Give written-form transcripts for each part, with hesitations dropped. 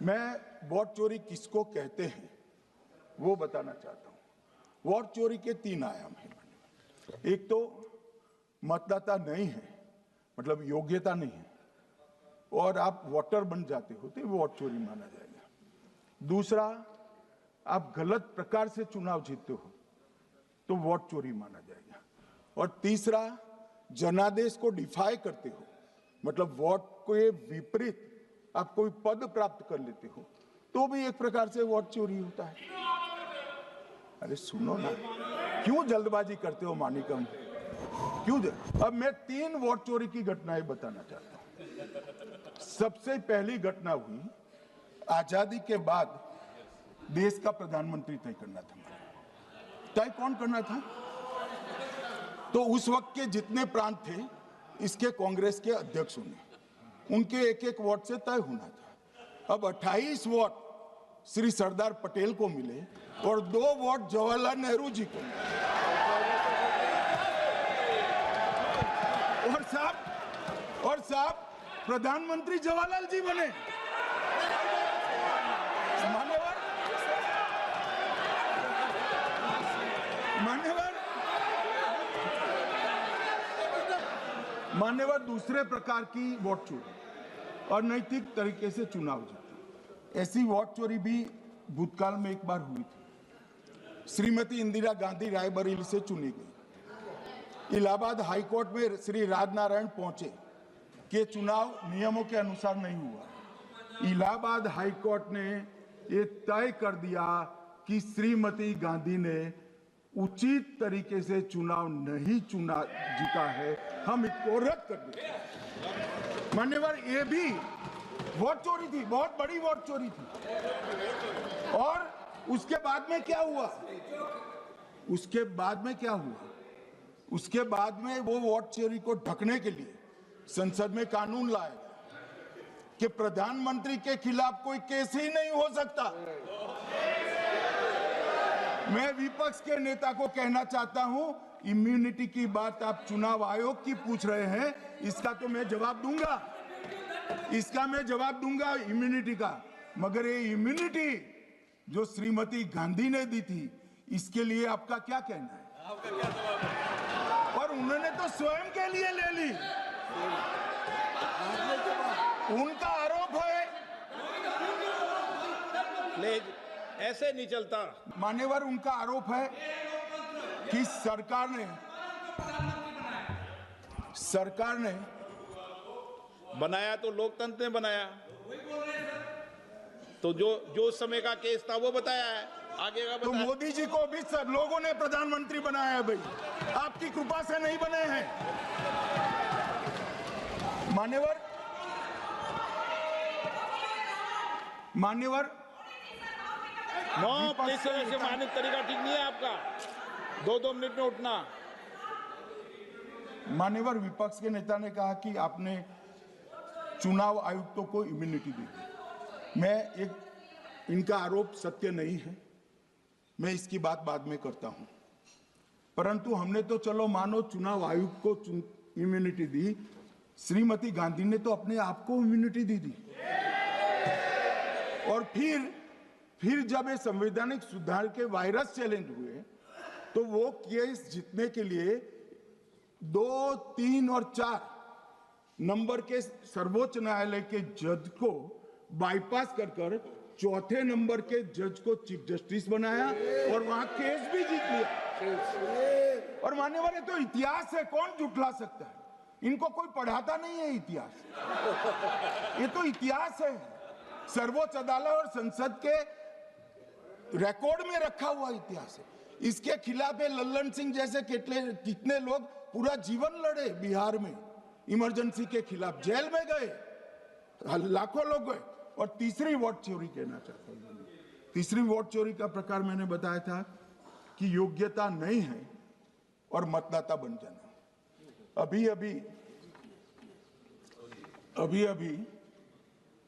मैं वोट चोरी किसको कहते हैं वो बताना चाहता हूं। वोट चोरी के 3 आयाम हैं। एक तो मतदाता नहीं है, मतलब योग्यता नहीं है, और आप वोटर बन जाते हो तो वोट चोरी माना जाएगा। दूसरा, आप गलत प्रकार से चुनाव जीतते हो तो वोट चोरी माना जाएगा। और तीसरा, जनादेश को डिफाई करते हो, मतलब वोट के विपरीत आप कोई पद प्राप्त कर लेते हो तो भी एक प्रकार से वोट चोरी होता है। अरे सुनो ना, क्यों जल्दबाजी करते हो मानिकम, क्यों? अब मैं 3 वोट चोरी की घटनाएं बताना चाहता हूं। सबसे पहली घटना हुई आजादी के बाद देश का प्रधानमंत्री तय करना था। तय कौन करना था? तो उस वक्त के जितने प्रांत थे इसके कांग्रेस के अध्यक्षों ने, उनके एक एक वोट से तय होना था। अब 28 वोट श्री सरदार पटेल को मिले और 2 वोट जवाहरलाल नेहरू जी को मिले। और साहब प्रधानमंत्री जवाहरलाल जी बने। मान्यवर दूसरे प्रकार की वोट चोरी और नैतिक तरीके से चुनाव जीतना, ऐसी वोट चोरी भी भूतकाल में एक बार हुई थी। श्रीमती इंदिरा गांधी रायबरेली से चुनी गई। इलाहाबाद हाईकोर्ट में श्री राजनारायण पहुंचे कि चुनाव नियमों के अनुसार नहीं हुआ। इलाहाबाद हाईकोर्ट ने ये तय कर दिया कि श्रीमती गांधी ने उचित तरीके से चुनाव नहीं जीता है, हम इसको रद्द कर देते। मान्यवर, ये भी वोट चोरी थी, बहुत बड़ी वोट चोरी थी। और उसके बाद में क्या हुआ? उसके बाद में वो वोट चोरी को ढकने के लिए संसद में कानून लाए कि प्रधानमंत्री के खिलाफ कोई केस ही नहीं हो सकता। मैं विपक्ष के नेता को कहना चाहता हूं, इम्यूनिटी की बात आप चुनाव आयोग की पूछ रहे हैं, इसका तो मैं जवाब दूंगा, इम्यूनिटी का। मगर ये इम्यूनिटी जो श्रीमती गांधी ने दी थी, इसके लिए आपका क्या कहना है? और उन्होंने तो स्वयं के लिए ले ली। उनका आरोप है, ऐसे नहीं चलता। मान्यवर, उनका आरोप है कि सरकार ने बनाया तो लोकतंत्र ने बनाया, तो जो समय का केस था वो बताया है, आगे का बताया। तो मोदी जी को भी सब लोगों ने प्रधानमंत्री बनाया है भाई, आपकी कृपा से नहीं बने हैं। मान्यवर नो प्लीज, ऐसे मानक तरीका ठीक नहीं है आपका, 2-2 मिनट में उठना। मान्यवर, विपक्ष के नेता ने कहा कि आपने चुनाव आयुक्तों को इम्यूनिटी दी। इनका आरोप सत्य नहीं है, मैं इसकी बात बाद में करता हूं। परंतु हमने तो चलो मानो चुनाव आयुक्त को इम्यूनिटी दी, श्रीमती गांधी ने तो अपने आप को इम्यूनिटी दी। और फिर जब ये संवैधानिक सुधार के वायरस चैलेंज हुए तो वो केस जीतने के लिए 2, 3 और 4 नंबर के सर्वोच्च न्यायालय के जज को बाईपास कर 4थे नंबर के जज को चीफ जस्टिस बनाया और वहां केस भी जीत लिया। और मान्यवर, ये तो इतिहास है, कौन झुठला सकता है? इनको कोई पढ़ाता नहीं है इतिहास, ये तो इतिहास है, सर्वोच्च अदालत और संसद के रिकॉर्ड में रखा हुआ इतिहास है। इसके खिलाफ लल्लन सिंह जैसे कितने लोग पूरा जीवन लड़े बिहार में, इमरजेंसी के खिलाफ जेल में गए, लाखों लोग गए। और तीसरी वोट चोरी कहना चाहता हूं, तीसरी वोट चोरी का प्रकार मैंने बताया था कि योग्यता नहीं है और मतदाता बन जाना। अभी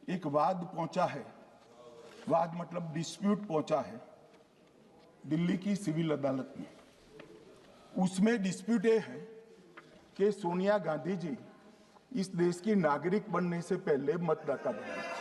एक वाद पहुंचा है, वाद मतलब डिस्प्यूट पहुंचा है दिल्ली की सिविल अदालत में। उसमें डिस्प्यूट ये है कि सोनिया गांधी जी इस देश की नागरिक बनने से पहले मतदाता बने।